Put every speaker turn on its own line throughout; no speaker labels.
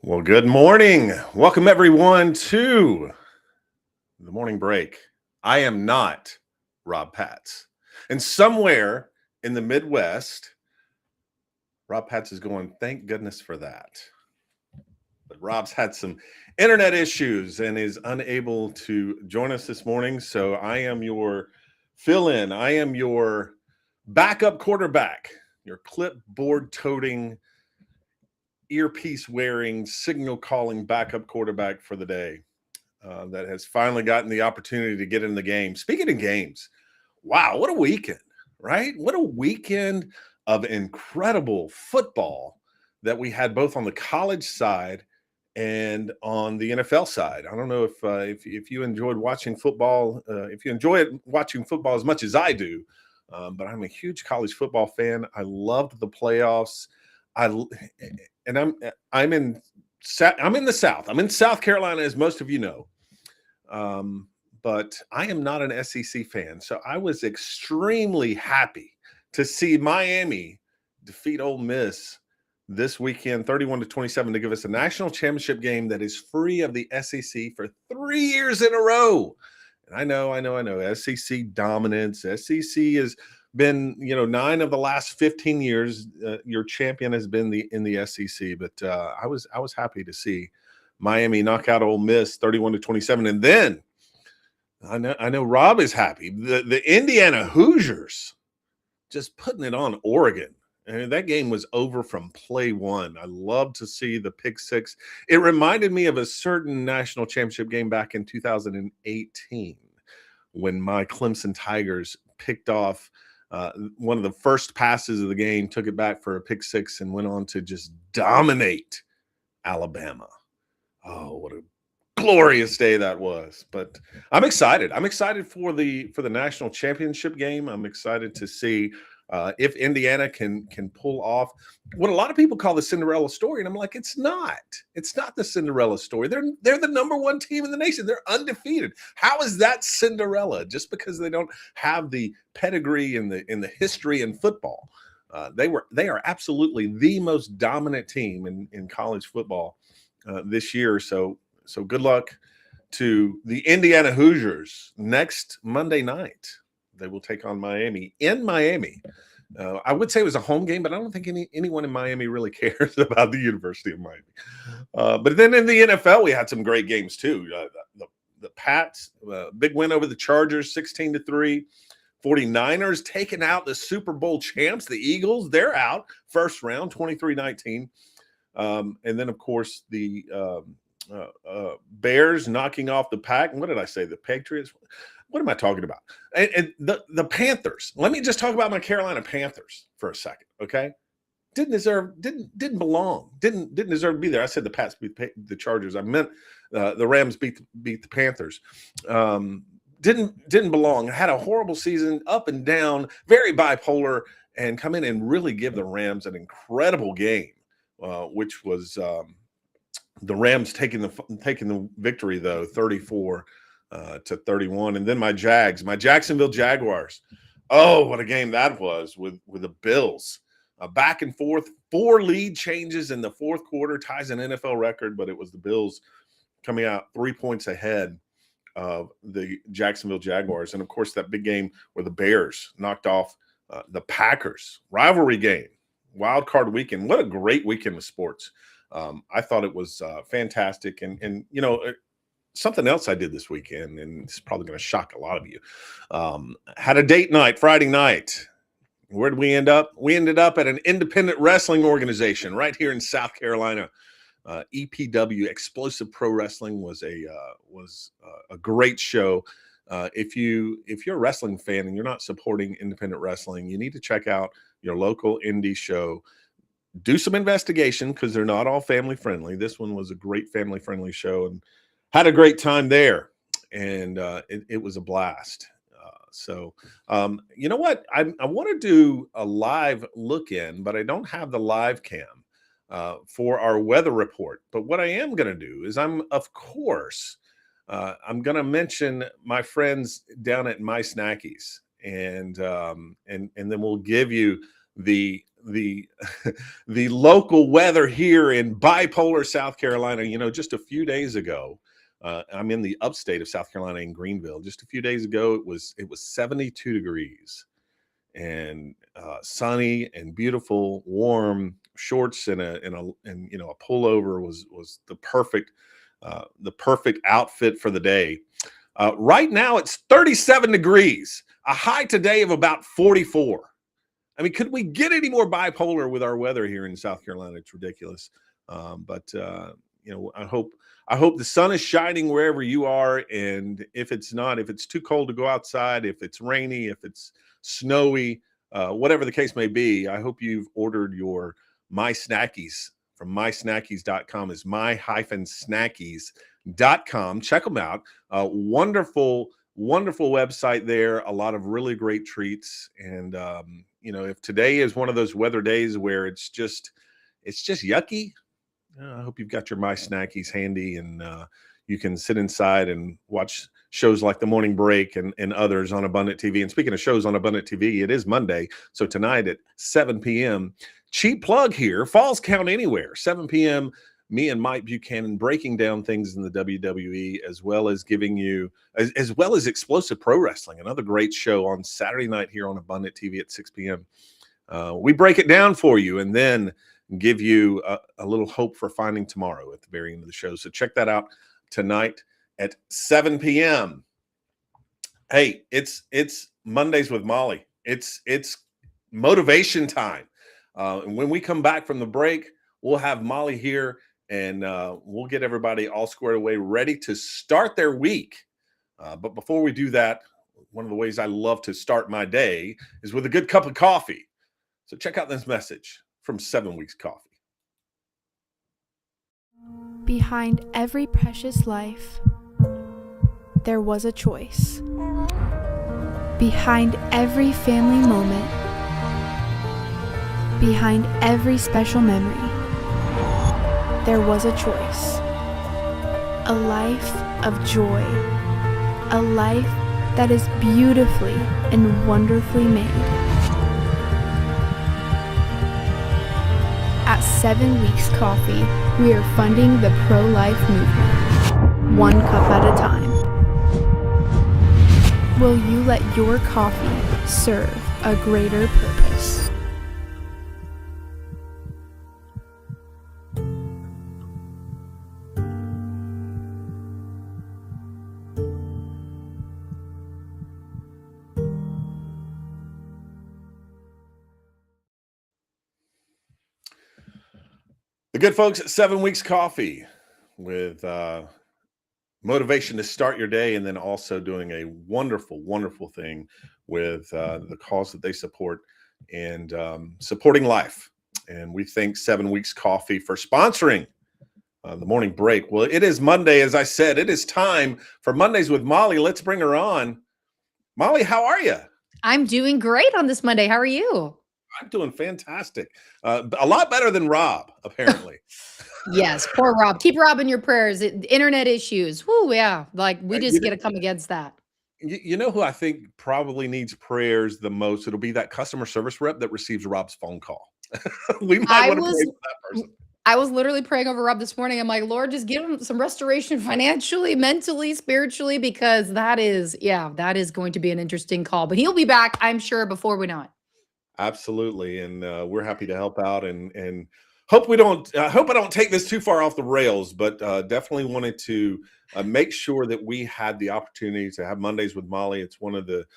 Well, good morning. Welcome everyone to the morning break. I am not Rob Patz. And somewhere in the Midwest, Rob Patz is going, thank goodness for that. But Rob's had some internet issues and is unable to join us this morning. So I am your fill in. I am your backup quarterback, your clipboard toting, earpiece wearing, signal calling backup quarterback for the day. That has finally gotten the opportunity to get in the game. Speaking of games, wow, what a weekend, right? What a weekend of incredible football that we had both on the college side and on the NFL side. I don't know if you enjoyed watching football, if you enjoy it watching football as much as I do, but I'm a huge college football fan. I loved the playoffs. I and I'm in I'm in the South. I'm in South Carolina, as most of you know. But I am not an SEC fan. So I was extremely happy to see Miami defeat Ole Miss this weekend, 31-27, to give us a national championship game that is free of the SEC for 3 years in a row. And I know. SEC dominance. SEC has been, 9 of the last 15 years. Your champion has been in the SEC. But I was happy to see Miami knock out Ole Miss 31-27. And then I know Rob is happy. The Indiana Hoosiers just putting it on Oregon. And that game was over from play one. I love to see the pick six. It reminded me of a certain national championship game back in 2018 when my Clemson Tigers picked off one of the first passes of the game, took it back for a pick six, and went on to just dominate Alabama. Oh, what a glorious day that was. But I'm excited. I'm excited for the national championship game. I'm excited to see if Indiana can pull off what a lot of people call the Cinderella story. And I'm like, it's not the Cinderella story. They're the number one team in the nation. They're undefeated. How is that Cinderella? Just because they don't have the pedigree and the history in football. They are absolutely the most dominant team in college football this year. So good luck to the Indiana Hoosiers next Monday night. They will take on Miami in Miami. I would say it was a home game, but I don't think anyone in Miami really cares about the University of Miami. But then in the NFL, we had some great games too. The Patz, big win over the Chargers, 16-3. 49ers taking out the Super Bowl champs, the Eagles. They're out first round, 23-19. And then, of course, the Bears knocking off the Pack. What did I say? The Patriots? What am I talking about? And the Panthers. Let me just talk about my Carolina Panthers for a second, okay? Didn't belong. Didn't deserve to be there. I said the Pats beat the Chargers. I meant the Rams beat the Panthers. Didn't belong. Had a horrible season, up and down, very bipolar, and come in and really give the Rams an incredible game, which was the Rams taking the victory though, 34-31. And then my Jacksonville Jaguars. Oh, what a game that was with the Bills. Back and forth, 4 lead changes in the fourth quarter, ties an NFL record, but it was the Bills coming out 3 points ahead of the Jacksonville Jaguars. And of course, that big game where the Bears knocked off the Packers. Rivalry game, wild card weekend. What a great weekend of sports. I thought it was fantastic. And something else I did this weekend, and it's probably going to shock a lot of you. Had a date night Friday night. Where did we end up? We ended up at an independent wrestling organization right here in South Carolina. EPW, Explosive Pro Wrestling, was a great show. If you're a wrestling fan and you're not supporting independent wrestling, you need to check out your local indie show. Do some investigation because they're not all family friendly. This one was a great family friendly show, and had a great time there. And it was a blast. So you know what? I want to do a live look in, but I don't have the live cam for our weather report. But what I am going to do is I'm going to mention my friends down at My Snackies, and then we'll give you the the the local weather here in bipolar South Carolina. You know, just a few days ago, I'm in the upstate of South Carolina in Greenville. Just a few days ago, it was 72 degrees and sunny and beautiful, warm. Shorts and you know, a pullover was the perfect outfit for the day. Right now it's 37 degrees, a high today of about 44. I mean, could we get any more bipolar with our weather here in South Carolina? It's ridiculous. But you know, I hope the sun is shining wherever you are. And if it's not, if it's too cold to go outside, if it's rainy, if it's snowy, whatever the case may be, I hope you've ordered your My Snackies from mysnackies.com. Is my-snackies.com. Check them out. Wonderful website there. A lot of really great treats. And you know, if today is one of those weather days where it's just yucky, I hope you've got your My Snackies handy, and you can sit inside and watch shows like The Morning Break and others on Abundant TV. And speaking of shows on Abundant TV, it is Monday. So tonight at 7 p.m., cheap plug here, Falls Count Anywhere, 7 p.m., me and Mike Buchanan breaking down things in the WWE, as well as giving you, as well as Explosive Pro Wrestling, another great show on Saturday night here on Abundant TV at 6 p.m. We break it down for you and then give you a little hope for finding tomorrow at the very end of the show. So check that out tonight at 7 p.m. Hey, it's Mondays with Molly. It's motivation time. And when we come back from the break, we'll have Molly here, and we'll get everybody all squared away, ready to start their week. But before we do that, one of the ways I love to start my day is with a good cup of coffee. So check out this message from 7 Weeks Coffee.
Behind every precious life, there was a choice. Behind every family moment, behind every special memory, there was a choice. A life of joy. A life that is beautifully and wonderfully made. At 7 Weeks Coffee, we are funding the pro-life movement, one cup at a time. Will you let your coffee serve a greater purpose?
The good folks at 7 Weeks Coffee, with motivation to start your day, and then also doing a wonderful, wonderful thing with the cause that they support, and supporting life. And we thank 7 Weeks Coffee for sponsoring the morning break. Well, it is Monday, as I said. It is time for Mondays with Molly. Let's bring her on. Molly, how are you?
I'm doing great on this Monday. How are you?
I'm doing fantastic. A lot better than Rob, apparently.
Yes, poor Rob. Keep Rob in your prayers. Internet issues. Woo, yeah. Like, we just got to come against that.
You know who I think probably needs prayers the most? It'll be that customer service rep that receives Rob's phone call. We might want to pray for that person.
I was literally praying over Rob this morning. I'm like, Lord, just give him some restoration financially, mentally, spiritually, because that is going to be an interesting call. But he'll be back, I'm sure, before we know it.
Absolutely. And we're happy to help out, and hope I don't take this too far off the rails, but definitely wanted to make sure that we had the opportunity to have Mondays with Molly. It's one of the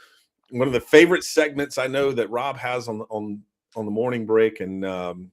favorite segments I know that Rob has on the morning break, and I'm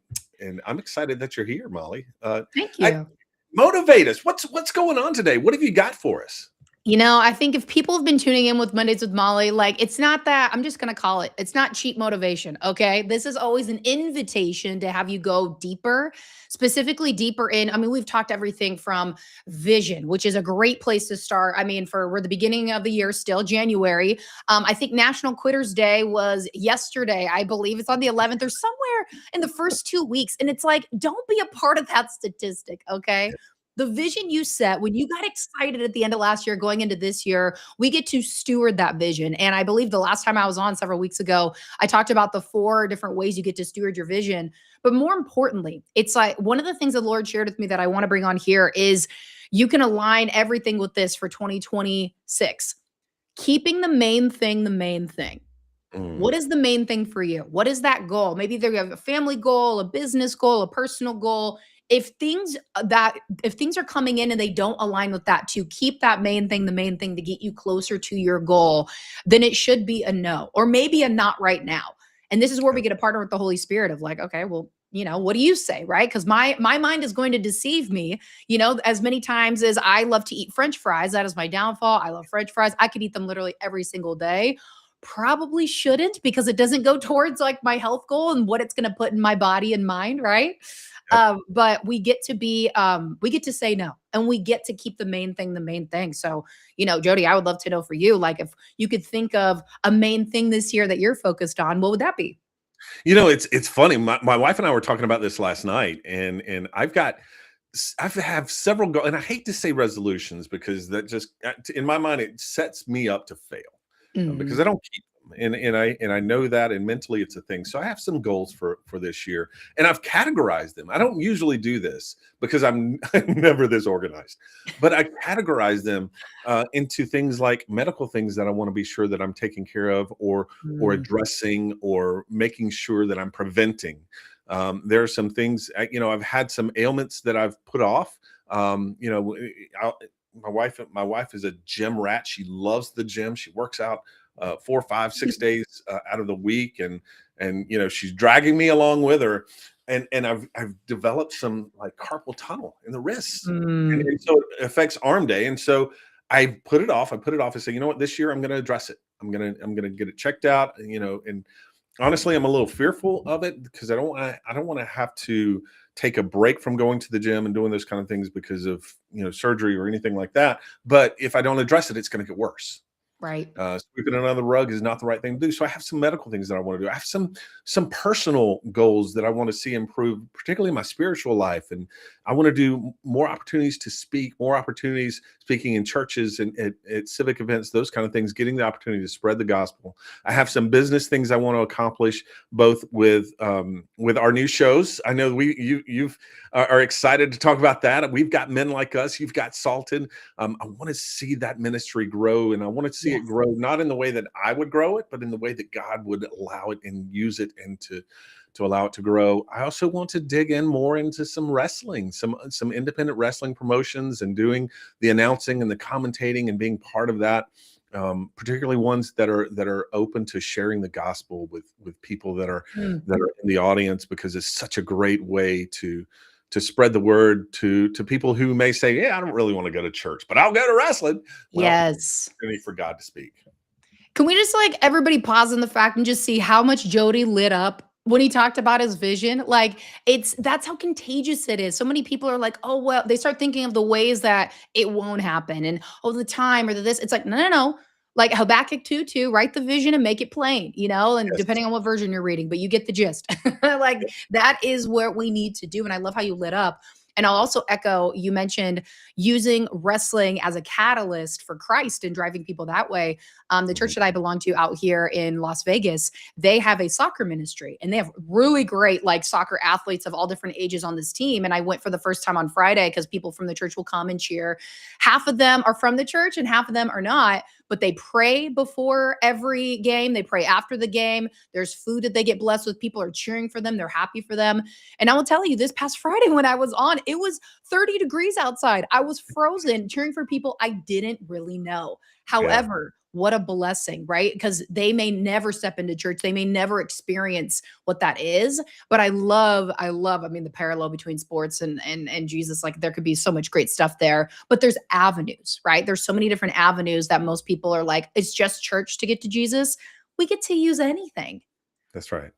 excited that you're here, Molly.
Thank you.
Motivate us. What's going on today? What have you got for us?
You know, I think if people have been tuning in with Mondays with Molly, like, it's not that, I'm just going to call it, it's not cheap motivation, okay? This is always an invitation to have you go deeper, specifically deeper in, I mean, we've talked everything from vision, which is a great place to start. I mean, we're the beginning of the year still, January. I think National Quitters Day was yesterday. I believe it's on the 11th or somewhere in the first 2 weeks. And it's like, don't be a part of that statistic, okay? The vision you set when you got excited at the end of last year going into this year, we get to steward that vision. And I believe the last time I was on several weeks ago, I talked about the 4 different ways you get to steward your vision. But more importantly, it's like one of the things the Lord shared with me that I want to bring on here is you can align everything with this for 2026. Keeping the main thing the main thing.
Mm,
What is the main thing for you? What is that goal? Maybe they have a family goal, a business goal, a personal goal. If things if things are coming in and they don't align with that, to keep that main thing the main thing to get you closer to your goal, then it should be a no or maybe a not right now. And this is where
yeah.
we get a partner with the Holy Spirit of like, okay, well, what do you say, right? Because my mind is going to deceive me, as many times as I love to eat French fries. That is my downfall. I love French fries. I could eat them literally every single day. Probably shouldn't because it doesn't go towards like my health goal and what it's going to put in my body and mind, right?
Yep.
But we get to say no and we get to keep the main thing the main thing. So, Jody, I would love to know for you, like if you could think of a main thing this year that you're focused on, what would that be?
It's funny. My wife and I were talking about this last night, and I have several goals, and I hate to say resolutions because that just in my mind it sets me up to fail because
Mhm.
I don't keep them, and I know that, and mentally it's a thing. So I have some goals for this year, and I've categorized them. I don't usually do this because I'm I'm never this organized, but I categorize them into things like medical things that I want to be sure that I'm taking care of, or
Mm.
addressing, or making sure that I'm preventing. There are some things, I've had some ailments that I've put off. I'll, my wife is a gym rat. She loves the gym. She works out 4, 5, 6 days out of the week, and she's dragging me along with her. And I've developed some like carpal tunnel in the wrists, and,
Mm.
and so it affects arm day. And so I put it off. I put it off and say, you know what, this year I'm going to address it. I'm gonna get it checked out. And honestly, I'm a little fearful of it because I don't want to have to take a break from going to the gym and doing those kind of things because of surgery or anything like that. But if I don't address it, it's going to get worse.
Right.
Sweeping it under the rug is not the right thing to do. So I have some medical things that I want to do. I have some personal goals that I want to see improve, particularly in my spiritual life. And I want to do more opportunities to speak, more opportunities speaking in churches and at civic events, those kind of things, getting the opportunity to spread the gospel. I have some business things I want to accomplish, both with our new shows. I know you've are excited to talk about that. We've got Men Like Us. You've got Salted. I want to see that ministry grow, and I want to see it
Yes.
grow not in the way that I would grow it, but in the way that God would allow it and use it, and to allow it to grow. I also want to dig in more into some wrestling, some independent wrestling promotions, and doing the announcing and the commentating and being part of that. Particularly ones that are open to sharing the gospel with people
Mm.
that are in the audience, because it's such a great way to spread the word to people who may say, yeah, I don't really want to go to church, but I'll go to wrestling. Well,
Yes.
need for God to speak.
Can we just like everybody pause on the fact and just see how much Jody lit up when he talked about his vision? Like that's how contagious it is. So many people are like, oh well, they start thinking of the ways that it won't happen and oh the time or the this. It's like, no, no, no. Like Habakkuk 2:2, write the vision and make it plain, and
Yes.
depending on what version you're reading, but you get the gist. Like that is what we need to do. And I love how you lit up. And I'll also echo, you mentioned using wrestling as a catalyst for Christ and driving people that way. The
Mhm.
church that I belong to out here in Las Vegas, they have a soccer ministry and they have really great like soccer athletes of all different ages on this team. And I went for the first time on Friday because people from the church will come and cheer. Half of them are from the church and half of them are not, but they pray before every game. They pray after the game. There's food that they get blessed with. People are cheering for them. They're happy for them. And I will tell you, this past Friday when I was on, it was 30 degrees outside. I was frozen cheering for people I didn't really know.
Yeah.
However, what a blessing, right? Because they may never step into church. They may never experience what that is. But I mean, the parallel between sports and Jesus, like there could be so much great stuff there. But there's avenues, right? There's so many different avenues that most people are like, it's just church to get to Jesus. We get to use anything.
That's right.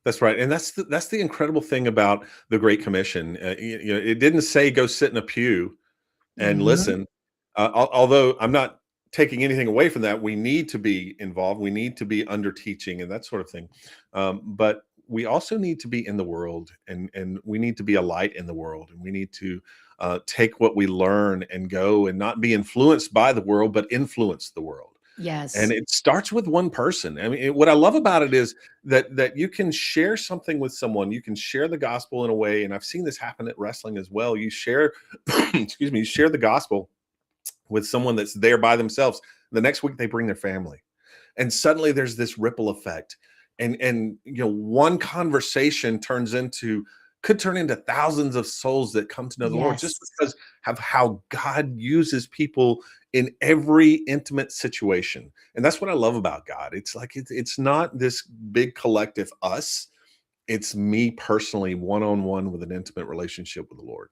That's right. And that's the incredible thing about the Great Commission. It didn't say go sit in a pew and
Mhm.
listen. Although I'm not taking anything away from that, we need to be involved. We need to be under teaching and that sort of thing. But we also need to be in the world, and we need to be a light in the world, and we need to take what we learn and go and not be influenced by the world, but influence the world. And
Yes.
it starts with one person. I mean, what I love about it is that you can share something with someone. You can share the gospel in a way, and I've seen this happen at wrestling as well. You share, excuse me, you share the gospel with someone that's there by themselves. The next week they bring their family, and suddenly there's this ripple effect, and one conversation could turn into thousands of souls that come to know the Lord, just
Yes.
because of how God uses people in every intimate situation. And that's what I love about God. It's like it's not this big collective us. It's me personally, one on one, with an intimate relationship with the Lord.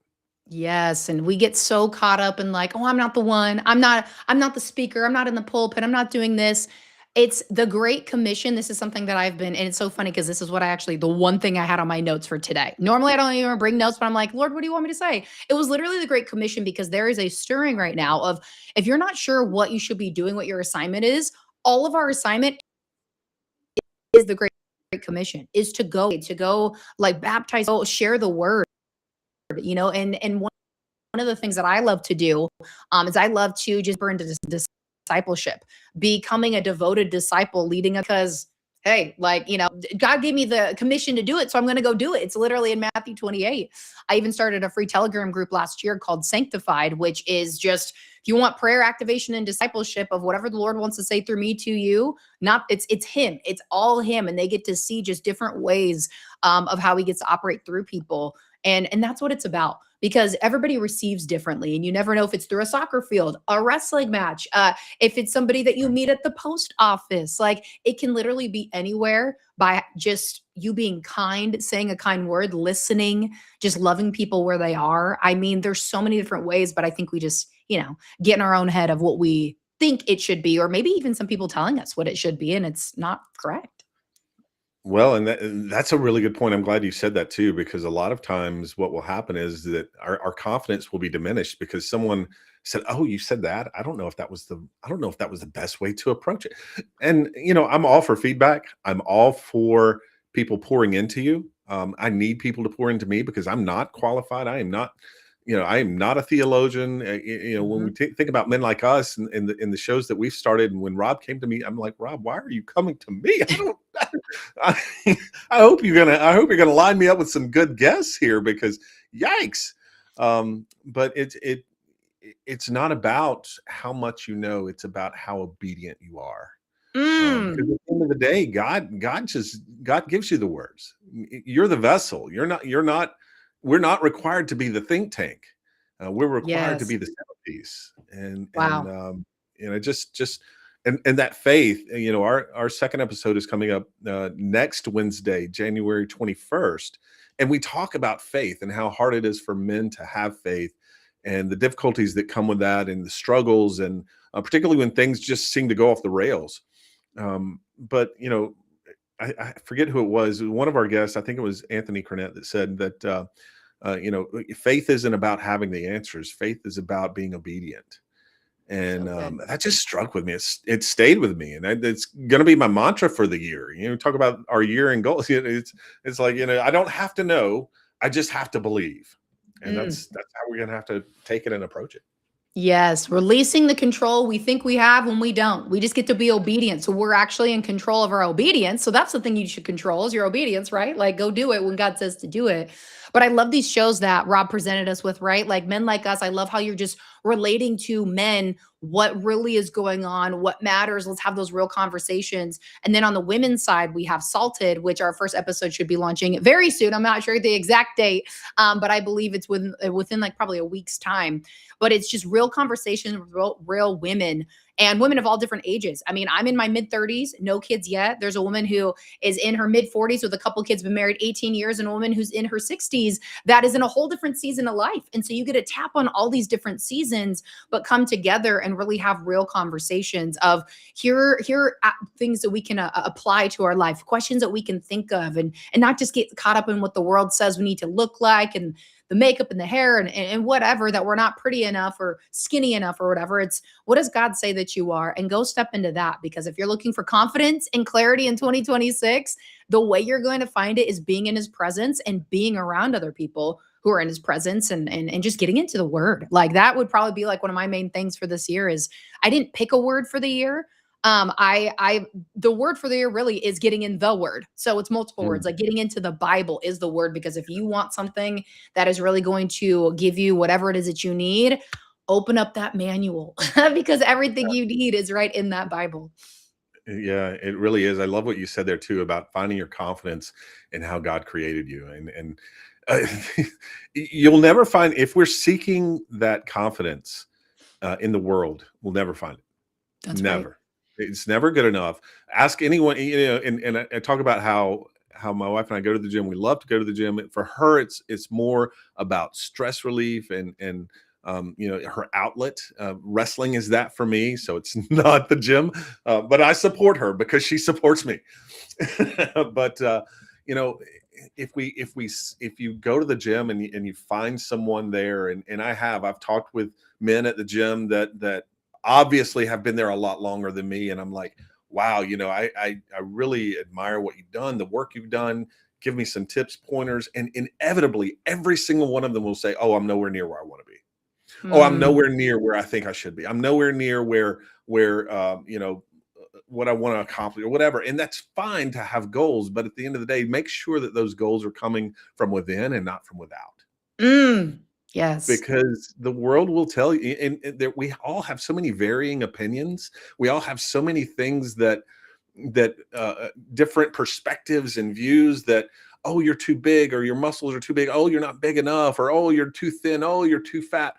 Yes, and we get so caught up in like, "Oh, I'm not the one. I'm not the speaker. I'm not in the pulpit. I'm not doing this." It's the Great Commission. This is something that I've been and it's so funny because this is what I actually the one thing I had on my notes for today. Normally, I don't even bring notes, but I'm like, "Lord, what do you want me to say?" It was literally the Great Commission because there is a stirring right now of if you're not sure what you should be doing, what your assignment is, all of our assignment is the Great Commission, is to go like baptize, go share the word, and one of the things that I love to do is I love to just burn into discipleship, becoming a devoted disciple, leading because hey, like God gave me the commission to do it, so I'm going to go do it. It's literally in Matthew 28. I even started a free Telegram group last year called Sanctified, which is just if you want prayer activation and discipleship of whatever the Lord wants to say through me to you, not it's Him, it's all Him, and they get to see just different ways of how He gets to operate through people, and that's what it's about because everybody receives differently and you never know if it's through a soccer field, a wrestling match, if it's somebody that you meet at the post office. Like it can literally be anywhere by just you being kind, saying a kind word, listening, just loving people where they are. I mean, there's so many different ways, but I think we just get in our own head of what we think it should be, or maybe even some people telling us what it should be and it's not correct.
Well, and that's a really good point. I'm glad you said that too, because a lot of times what will happen is that our confidence will be diminished because someone said, "Oh, you said that. I don't know if that was the best way to approach it." And I'm all for feedback. I'm all for people pouring into you. I need people to pour into me because I'm not qualified. I am not a theologian. When we
Mhm.
think about men like us in the shows that we've started, and when Rob came to me, I'm like, Rob, why are you coming to me? I don't. I, I hope you're gonna line me up with some good guests here because yikes. But it's not about how much you know, it's about how obedient you are. Because
Mm.
at the end of the day, God gives you the words. You're the vessel. We're not required to be the think tank. We're required to
Yes.
be the centerpiece. And
Wow.
just and that faith. Our second episode is coming up next Wednesday, January 21st, and we talk about faith and how hard it is for men to have faith, and the difficulties that come with that, and the struggles, and particularly when things just seem to go off the rails. But I forget who it was. One of our guests, I think it was Anthony Cornett, that said that faith isn't about having the answers. Faith is about being obedient, and
So good.
that just struck with me. It stayed with me, and it's going to be my mantra for the year. Talk about our year and goals. It's like I don't have to know. I just have to believe, and
Mm.
that's how we're going to have to take it and approach it.
Yes, releasing the control we think we have when we don't. We just get to be obedient. So we're actually in control of our obedience. So that's the thing you should control is your obedience, right? Like go do it when God says to do it. But I love these shows that Rob presented us with, right? Like Men Like Us. I love how you're just relating to men, what really is going on, what matters. Let's have those real conversations. And then on the women's side, we have Salted, which our first episode should be launching very soon. I'm not sure the exact date, but I believe it's within like probably a week's time, but it's just real conversations with real women and women of all different ages. I mean, I'm in my mid 30s, no kids yet. There's a woman who is in her mid 40s with a couple kids, been married 18 years, and a woman who's in her 60s that is in a whole different season of life. And so you get to tap on all these different seasons, but come together and really have real conversations of here are things that we can apply to our life, questions that we can think of, and not just get caught up in what the world says we need to look like and the makeup and the hair and whatever, that we're not pretty enough or skinny enough or whatever. It's what does God say that that you are and go step into that. Because if you're looking for confidence and clarity in 2026, the way you're going to find it is being in his presence and being around other people who are in his presence, and just getting into the word. Like that would probably be like one of my main things for this year. Is I didn't pick a word for the year. I the word for the year really is getting in the word. So it's multiple words. Like getting into the Bible is the word, because if you want something that is really going to give you whatever it is that you need, open up that manual because everything you need is right in that Bible.
Yeah, it really is. I love what you said there too about finding your confidence in how God created you, and uh, you'll never find, if we're seeking that confidence in the world, we'll never find it.
That's right.
Never. It's never good enough. Ask anyone, and I talk about how my wife and I go to the gym. We love to go to the gym. For her, it's more about stress relief and her outlet. Wrestling is that for me, so it's not the gym. But I support her because she supports me. But you know, if you go to the gym and you find someone there, and I've talked with men at the gym that obviously have been there a lot longer than me, and I'm like, wow, I really admire what you've done, the work you've done. Give me some tips, pointers, and inevitably every single one of them will say, oh, I'm nowhere near where I want to be. Oh, I'm
Hmm.
nowhere near where I think I should be. I'm nowhere near where what I want to accomplish or whatever. And that's fine to have goals, but at the end of the day, make sure that those goals are coming from within and not from without.
Mm. Yes.
Because the world will tell you, and that we all have so many varying opinions. We all have so many things that different perspectives and views that, oh, you're too big, or your muscles are too big, oh, you're not big enough, or oh, you're too thin, oh, you're too fat.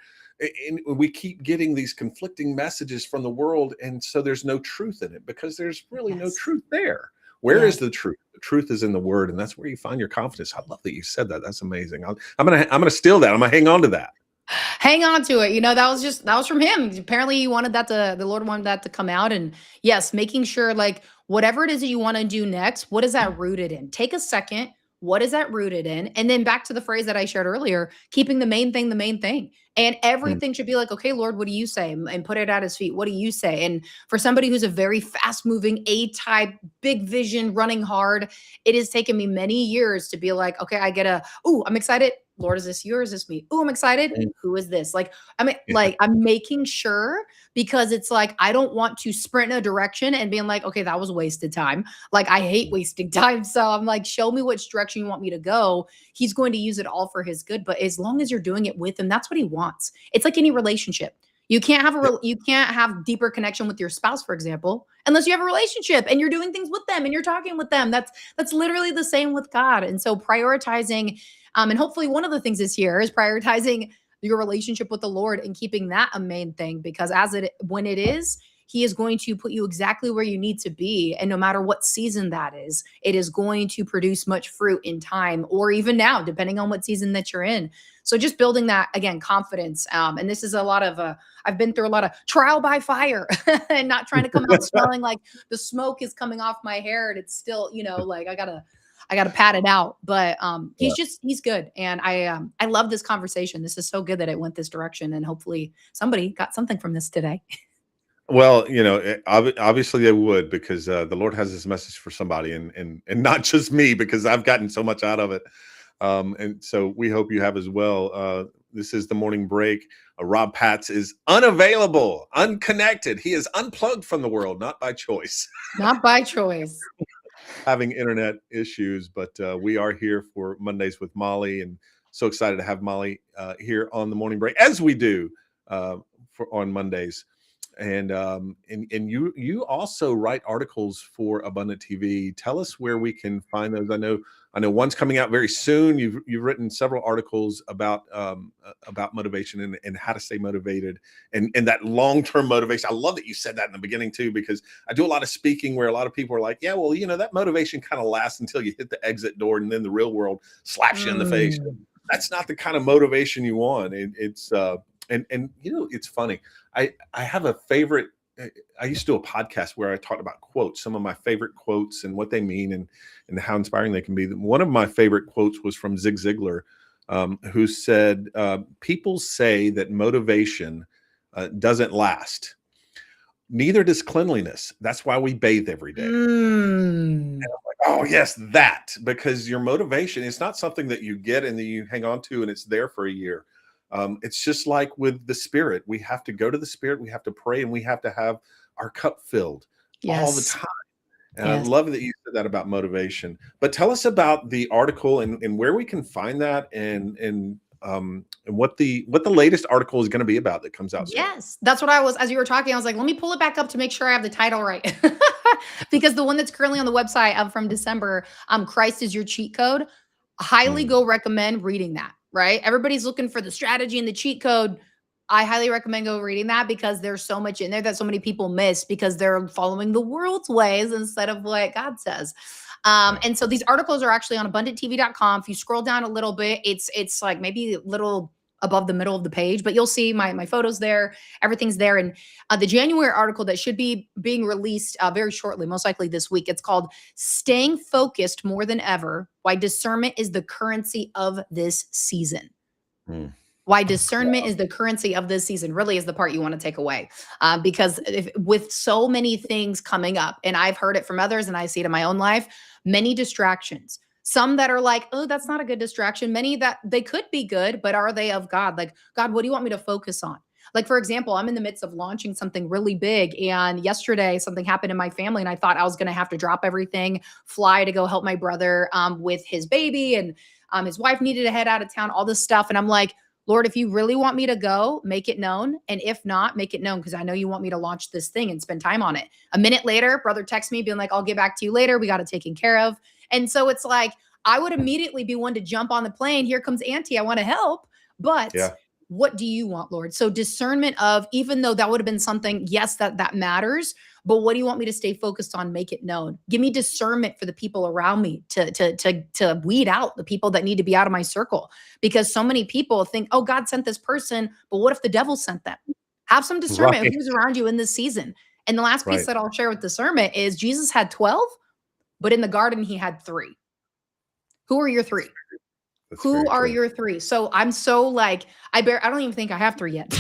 And we keep getting these conflicting messages from the world, and so there's no truth in it, because there's really no
Yes.
truth there. Where is
Yes.
the truth? The truth is in the word, and that's where you find your confidence. I love that you said that. That's amazing. I'm gonna steal that. I'm gonna hang on to that.
Hang on to it. That was from him. Apparently he wanted the Lord wanted that to come out. And yes, making sure, like, whatever it is that you want to do next, what is that rooted in? Take a second. What is that rooted in? And then back to the phrase that I shared earlier, keeping the main thing the main thing. And
Mm,
everything should be like, okay, Lord, what do you say? And put it at his feet. What do you say? And for somebody who's a very fast moving A type, big vision, running hard, it has taken me many years to be like, okay, I'm excited. Lord, is this you or is this me? Oh, I'm excited.
mm,
Who is this? Like, I mean,
yeah,
like I'm making sure, because it's like I don't want to sprint in a direction and being like, okay, that was wasted time. Like I hate wasting time. So I'm like, show me which direction you want me to go. He's going to use it all for his good. But as long as you're doing it with him, that's what he wants. It's like any relationship.
yeah,
You can't have deeper connection with your spouse, for example, unless you have a relationship and you're doing things with them and you're talking with them. That's literally the same with God. And so prioritizing, and hopefully one of the things this year is prioritizing your relationship with the Lord and keeping that a main thing, because when it is, he is going to put you exactly where you need to be. And no matter what season that is, it is going to produce much fruit in time, or even now, depending on what season that you're in. So just building that, again, confidence. And this is a lot of, I've been through a lot of trial by fire and not trying to come out smelling like the smoke is coming off my hair. And it's still, like I gotta pat it out. But
yeah.
he's good. And I love this conversation. This is so good that it went this direction. And hopefully somebody got something from this today.
Well, obviously they would, because the Lord has this message for somebody, and not just me, because I've gotten so much out of it. And so we hope you have as well. This is the morning break. Rob Patz is unavailable, unconnected. He is unplugged from the world, not by choice,
Not by choice.
having internet issues. But we are here for Mondays with Molly, and so excited to have Molly here on the morning break, as we do on Mondays. And you also write articles for Abundant TV. Tell us where we can find those. I know one's coming out very soon. You've written several articles about motivation and how to stay motivated, and that long-term motivation. I love that you said that in the beginning too, because I do a lot of speaking where a lot of people are like, yeah, well, that motivation kind of lasts until you hit the exit door, and then the real world slaps you in the face.
Mm.
That's not the kind of motivation you want. It's funny. I have a favorite. I used to do a podcast where I talked about quotes, some of my favorite quotes and what they mean, and how inspiring they can be. One of my favorite quotes was from Zig Ziglar, who said, "People say that motivation doesn't last. Neither does cleanliness. That's why we bathe every day.
Mm.
Oh, yes, that, because your motivation is not something that you get and then you hang on to and it's there for a year. It's just like with the Spirit. We have to go to the Spirit, we have to pray, and we have to have our cup filled all the
Yes.
time. And I
Yes.
love that you said that about motivation. But tell us about the article and where we can find that, and what the latest article is going to be about that comes out soon.
Yes, that's what I was as you were talking, I was like, "Let me pull it back up to make sure I have the title right." Because the one that's currently on the website, from December, Christ is your cheat code. Highly
Mm,
go recommend reading that, right? Everybody's looking for the strategy and the cheat code. I highly recommend go reading that because there's so much in there that so many people miss because they're following the world's ways instead of what God says.
yeah.
And so these articles are actually on abundanttv.com. If you scroll down a little bit, it's like maybe a little above the middle of the page, but you'll see my photos there. Everything's there. And the January article that should be being released very shortly, most likely this week, it's called "Staying Focused More Than Ever: Why Discernment is the Currency of This Season."
Mm,
Why discernment is the currency of this season really is the part you want to take away. Because with so many things coming up, and I've heard it from others and I see it in my own life, many distractions. Some that are like, oh, that's not a good distraction. Many that they could be good, but are they of God? Like, God, what do you want me to focus on? Like, for example, I'm in the midst of launching something really big. And yesterday, something happened in my family, and I thought I was going to have to drop everything, fly to go help my brother with his baby. And his wife needed to head out of town, all this stuff. And I'm like, Lord, if you really want me to go, make it known. And if not, make it known because I know you want me to launch this thing and spend time on it. A minute later, brother texts me being like, I'll get back to you later. We got it taken care of. And so it's like, I would immediately be one to jump on the plane. Here comes Auntie. I want to help. But
yeah.
what do you want, Lord? So discernment of, even though that would have been something, yes, that matters, but what do you want me to stay focused on? Make it known. Give me discernment for the people around me to weed out the people that need to be out of my circle. Because so many people think, oh, God sent this person, but what if the devil sent them? Have some discernment of
Right.
who's around you in this season. And the last piece
Right.
that I'll share with discernment is Jesus had 12, but in the garden he had 3. Who are your 3?
That's
Who
very
are
true.
your 3? So I'm so like, I don't even think I have 3 yet.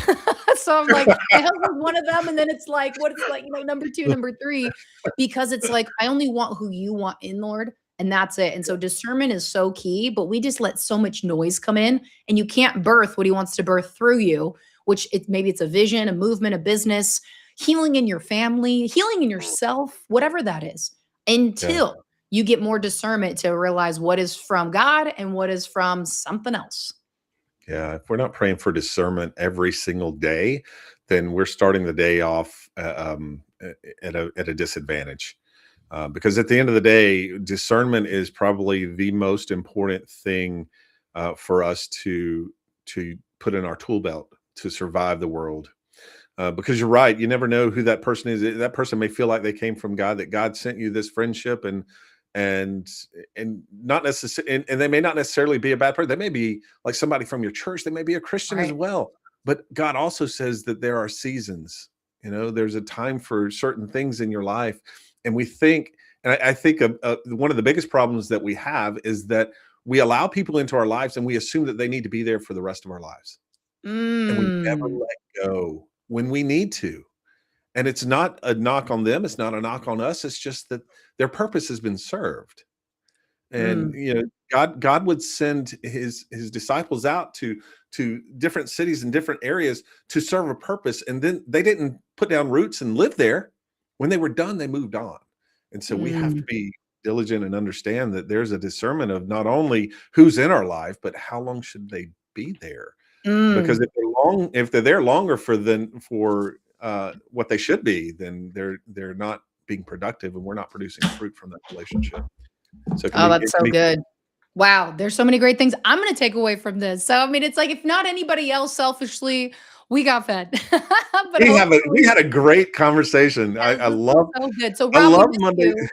So I'm like, my husband's one of them. And then it's like, what it's like, number 2, number 3, because it's like, I only want who you want in, Lord. And that's it. And so discernment is so key, but we just let so much noise come in and you can't birth what he wants to birth through you, which maybe it's a vision, a movement, a business, healing in your family, healing in yourself, whatever that is,
Yeah.
until you get more discernment to realize what is from God and what is from something else.
Yeah. If we're not praying for discernment every single day, then we're starting the day off at a disadvantage. Because at the end of the day, discernment is probably the most important thing for us to put in our tool belt to survive the world. Because you're right, you never know who that person is. That person may feel like they came from God, that God sent you this friendship, and not necessarily, and they may not necessarily be a bad person. They may be like somebody from your church. They may be a Christian as
Right.
well. But God also says that there are seasons. There's a time for certain things in your life, and we think, and I think one of the biggest problems that we have is that we allow people into our lives, and we assume that they need to be there for the rest of our lives, and we never
Mm,
let go when we need to. And it's not a knock on them, it's not a knock on us, it's just that their purpose has been served. And,
mm,
God would send his disciples out to different cities and different areas to serve a purpose, and then they didn't put down roots and live there. When they were done, they moved on. And so we have to
mm,
be diligent and understand that there's a discernment of not only who's in our life, but how long should they be there? Because
mm,
if they're there longer for what they should be, then they're not being productive, and we're not producing fruit from that relationship. So
oh, that's
it can
so
be
good. Wow, there's so many great things I'm gonna take away from this. So, I mean, it's like if not anybody else selfishly, we got fed. But
we
hopefully
had a great conversation.
yes, this was so good. So,
I
Rob, we
love
missed
Monday.
you,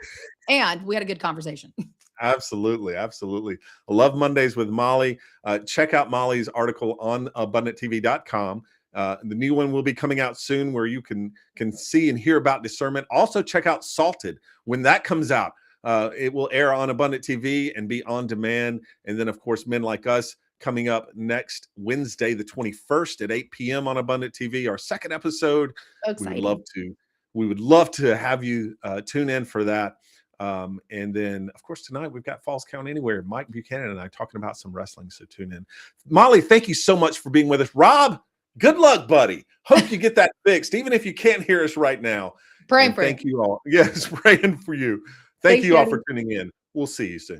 and we had a good conversation.
Absolutely, absolutely. I love Mondays with Molly. Check out Molly's article on abundanttv.com. The new one will be coming out soon, where you can see and hear about discernment. Also, check out Salted when that comes out. It will air on Abundant TV and be on demand. And then, of course, Men Like Us coming up next Wednesday, the 21st at 8 p.m. on Abundant TV. Our second episode.
So
We would love
exciting.
we would love to have you tune in for that. And then, of course, tonight we've got Falls Count Anywhere. Mike Buchanan and I talking about some wrestling, so tune in. Molly, thank you so much for being with us. Rob, good luck, buddy. Hope you get that fixed, even if you can't hear us right now.
Praying for you.
Thank you all. Yes, praying for you. Thank
Thanks,
you all
Daddy.
for tuning in. We'll see you soon.